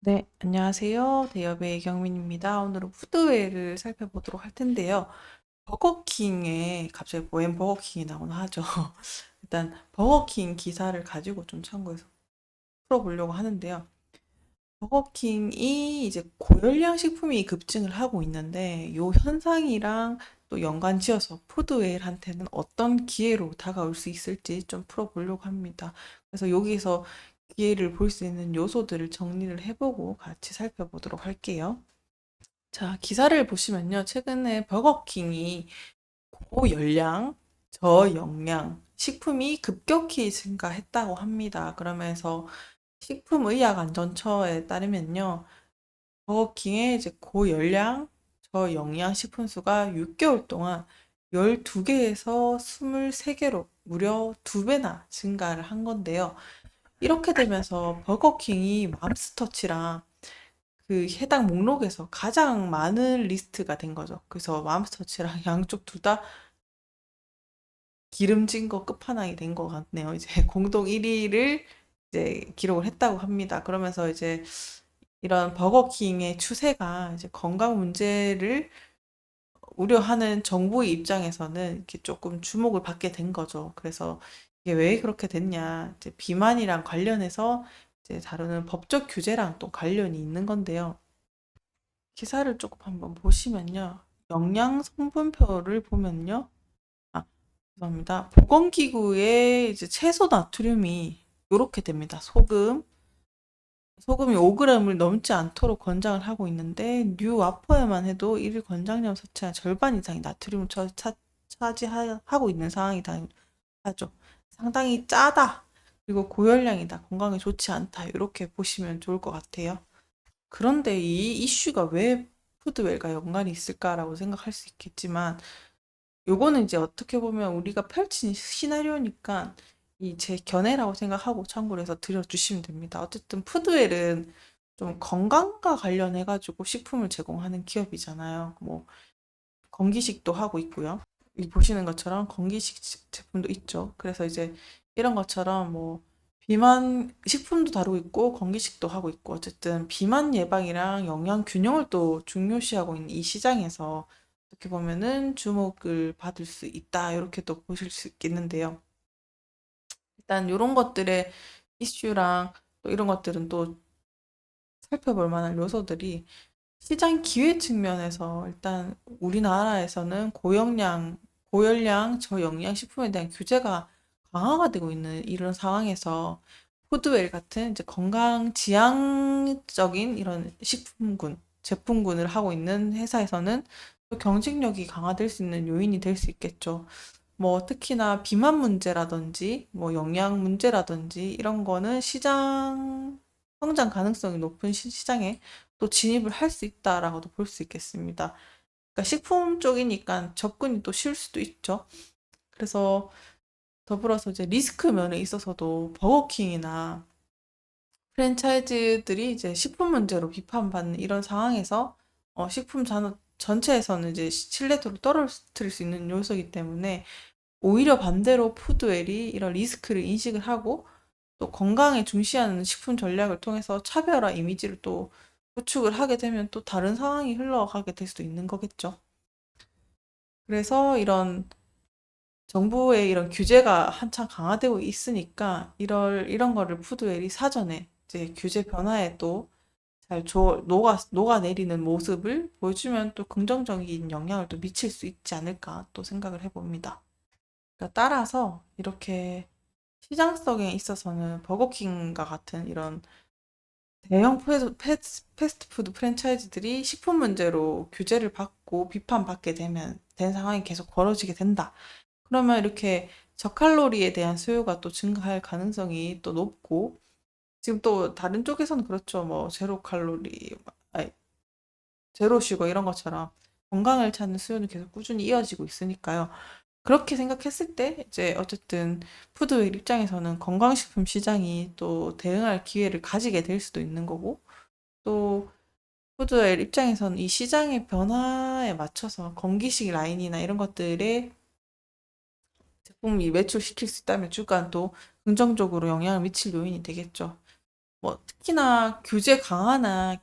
네, 안녕하세요. 대여배의 경민입니다. 오늘은 푸드웨어를 살펴보도록 할 텐데요. 버거킹에 갑자기 웬 버거킹이 나오나 하죠. 일단 버거킹 기사를 가지고 좀 참고해서 풀어보려고 하는데요. 버거킹이 이제 고열량 식품이 급증을 하고 있는데 이 현상이랑 또 연관지어서 푸드웨어한테는 어떤 기회로 다가올 수 있을지 좀 풀어보려고 합니다. 그래서 여기서 기회를 볼 수 있는 요소들을 정리를 해보고 같이 살펴보도록 할게요. 자, 기사를 보시면요. 최근에 버거킹이 고열량, 저영양 식품이 급격히 증가했다고 합니다. 그러면서 식품의약안전처에 따르면요. 버거킹의 이제 고열량, 저영양 식품 수가 6개월 동안 12개에서 23개로 무려 2배나 증가를 한 건데요. 이렇게 되면서 버거킹이 맘스터치랑 그 해당 목록에서 가장 많은 리스트가 된 거죠. 그래서 맘스터치랑 양쪽 둘 다 기름진 거 끝판왕이 된 것 같네요. 이제 공동 1위를 이제 기록을 했다고 합니다. 그러면서 이제 이런 버거킹의 추세가 이제 건강 문제를 우려하는 정부의 입장에서는 이렇게 조금 주목을 받게 된 거죠. 그래서 이게 왜 그렇게 됐냐. 이제 비만이랑 관련해서 이제 다루는 법적 규제랑 또 관련이 있는 건데요. 기사를 조금 한번 보시면요. 영양 성분표를 보면요. 아, 죄송합니다. 보건기구의 이제 채소 나트륨이 이렇게 됩니다. 소금이 5g을 넘지 않도록 권장을 하고 있는데 뉴와퍼에만 해도 일일 권장량 섭취한 절반 이상이 나트륨을 차지하고 있는 상황이다 하죠. 상당히 짜다. 그리고 고열량이다. 건강에 좋지 않다. 이렇게 보시면 좋을 것 같아요. 그런데 이 이슈가 왜 푸드웰과 연관이 있을까라고 생각할 수 있겠지만 요거는 이제 어떻게 보면 우리가 펼친 시나리오니까 이 제 견해라고 생각하고 참고를 해서 들려주시면 됩니다. 어쨌든 푸드웰은 좀 건강과 관련해 가지고 식품을 제공하는 기업이잖아요. 뭐 건기식도 하고 있고요. 이 보시는 것처럼 건기식 제품도 있죠. 그래서 이제 이런 것처럼 뭐 비만 식품도 다루고 있고 건기식도 하고 있고 어쨌든 비만 예방이랑 영양 균형을 또 중요시하고 있는 이 시장에서 어떻게 보면은 주목을 받을 수 있다. 이렇게 또 보실 수 있겠는데요. 일단 이런 것들의 이슈랑 또 이런 것들은 또 살펴볼 만한 요소들이 시장 기회 측면에서 일단 우리나라에서는 고열량 저영양 식품에 대한 규제가 강화가 되고 있는 이런 상황에서 푸드웰 같은 이제 건강 지향적인 이런 식품군, 제품군을 하고 있는 회사에서는 또 경쟁력이 강화될 수 있는 요인이 될 수 있겠죠. 뭐 특히나 비만 문제라든지 뭐 영양 문제라든지 이런 거는 시장 성장 가능성이 높은 시장에 또 진입을 할 수 있다라고도 볼 수 있겠습니다. 그러니까 식품 쪽이니까 접근이 또 쉬울 수도 있죠. 그래서 더불어서 이제 리스크 면에 있어서도 버거킹이나 프랜차이즈들이 이제 식품 문제로 비판받는 이런 상황에서 식품 산업 전체에서는 이제 신뢰도를 떨어뜨릴 수 있는 요소이기 때문에 오히려 반대로 푸드웰이 이런 리스크를 인식을 하고 또 건강에 중시하는 식품 전략을 통해서 차별화 이미지를 또 구축을 하게 되면 또 다른 상황이 흘러가게 될 수도 있는 거겠죠. 그래서 이런 정부의 이런 규제가 한창 강화되고 있으니까 이런 거를 푸드웰이 사전에 이제 규제 변화에 또 잘 녹아내리는 모습을 보여주면 또 긍정적인 영향을 또 미칠 수 있지 않을까 또 생각을 해봅니다. 그러니까 따라서 이렇게 시장성에 있어서는 버거킹과 같은 이런 대형 패스트푸드 프랜차이즈들이 식품 문제로 규제를 받고 비판받게 된 상황이 계속 벌어지게 된다. 그러면 이렇게 저칼로리에 대한 수요가 또 증가할 가능성이 또 높고, 지금 또 다른 쪽에서는 그렇죠. 뭐, 제로 칼로리, 아니, 제로 슈거 이런 것처럼 건강을 찾는 수요는 계속 꾸준히 이어지고 있으니까요. 그렇게 생각했을 때 이제 어쨌든 푸드웰 입장에서는 건강식품 시장이 또 대응할 기회를 가지게 될 수도 있는 거고 또 푸드웰 입장에서는 이 시장의 변화에 맞춰서 건기식 라인이나 이런 것들에 제품이 매출시킬 수 있다면 주가는 또 긍정적으로 영향을 미칠 요인이 되겠죠. 뭐 특히나 규제 강화나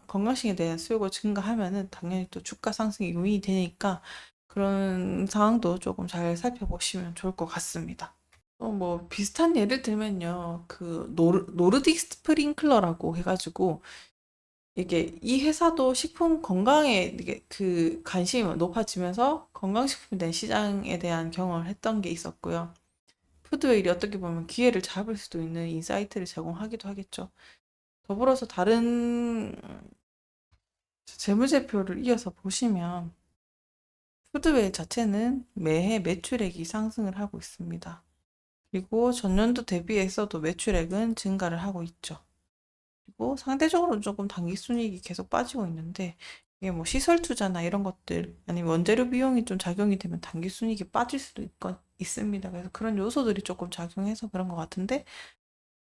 건강식에 대한 수요가 증가하면은 당연히 또 주가 상승의 요인이 되니까 그런 상황도 조금 잘 살펴보시면 좋을 것 같습니다. 또 뭐 비슷한 예를 들면요. 그 노르딕 스프링클러라고 해가지고 이게 이 회사도 식품 건강에 이게 그 관심이 높아지면서 건강식품에 대한 시장에 대한 경험을 했던 게 있었고요. 푸드웨일이 어떻게 보면 기회를 잡을 수도 있는 인사이트를 제공하기도 하겠죠. 더불어서 다른 재무제표를 이어서 보시면 푸드웨일 자체는 매해 매출액이 상승을 하고 있습니다. 그리고 전년도 대비해서도 매출액은 증가를 하고 있죠. 그리고 상대적으로 조금 당기순이익이 계속 빠지고 있는데 이게 뭐 시설 투자나 이런 것들 아니면 원재료 비용이 좀 작용이 되면 당기순이익이 빠질 수도 있습니다. 그래서 그런 요소들이 조금 작용해서 그런 것 같은데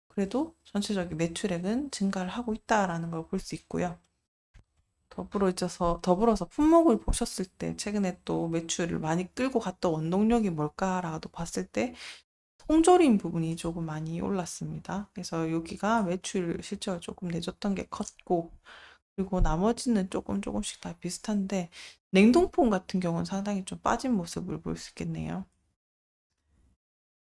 그래도 전체적인 매출액은 증가를 하고 있다라는 걸 볼 수 있고요. 더불어서 품목을 보셨을 때 최근에 또 매출을 많이 끌고 갔던 원동력이 뭘까라고 봤을 때 통조림 부분이 조금 많이 올랐습니다. 그래서 여기가 매출 실적을 조금 내줬던 게 컸고 그리고 나머지는 조금씩 다 비슷한데 냉동품 같은 경우는 상당히 좀 빠진 모습을 볼 수 있겠네요.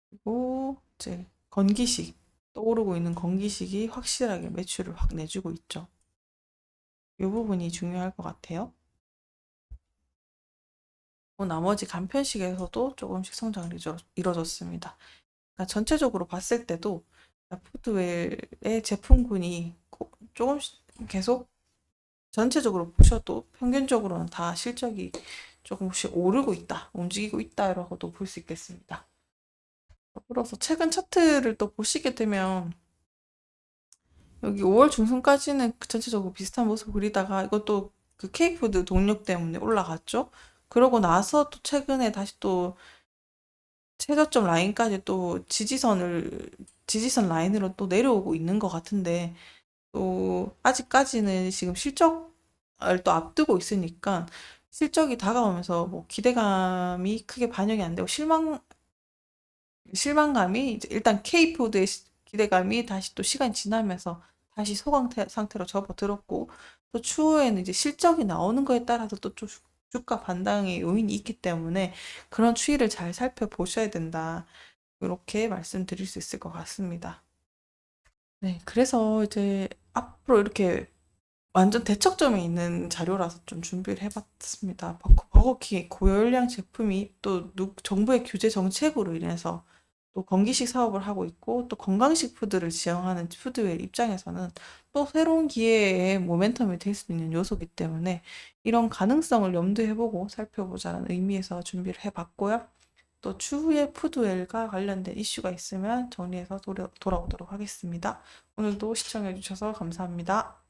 그리고 이제 건기식 떠오르고 있는 건기식이 확실하게 매출을 확 내주고 있죠. 이 부분이 중요할 것 같아요. 나머지 간편식에서도 조금씩 성장을 이뤄졌습니다. 그러니까 전체적으로 봤을 때도 푸드웰의 제품군이 조금씩 계속 전체적으로 보셔도 평균적으로는 다 실적이 조금씩 오르고 있다, 움직이고 있다라고도 볼 수 있겠습니다. 더불어서 최근 차트를 또 보시게 되면 여기 5월 중순까지는 전체적으로 비슷한 모습을 그리다가 이것도 그 K푸드 동력 때문에 올라갔죠. 그러고 나서 또 최근에 다시 또 최저점 라인까지 또 지지선 라인으로 또 내려오고 있는 것 같은데 또 아직까지는 지금 실적을 또 앞두고 있으니까 실적이 다가오면서 뭐 기대감이 크게 반영이 안 되고 실망감이 이제 일단 K푸드의 기대감이 다시 또 시간이 지나면서 다시 소강 상태로 접어들었고 또 추후에는 이제 실적이 나오는 거에 따라서 또 주가 반등의 요인이 있기 때문에 그런 추이를 잘 살펴보셔야 된다. 이렇게 말씀드릴 수 있을 것 같습니다. 네, 그래서 이제 앞으로 이렇게 완전 대척점에 있는 자료라서 좀 준비를 해봤습니다. 버거킹의 고열량 제품이 또 정부의 규제 정책으로 인해서 또 건기식 사업을 하고 있고 또 건강식 푸드를 지향하는 푸드웨어 입장에서는 또 새로운 기회의 모멘텀이 될 수 있는 요소이기 때문에 이런 가능성을 염두해보고 살펴보자는 의미에서 준비를 해봤고요. 또 추후에 푸드웰과 관련된 이슈가 있으면 정리해서 돌아오도록 하겠습니다. 오늘도 시청해주셔서 감사합니다.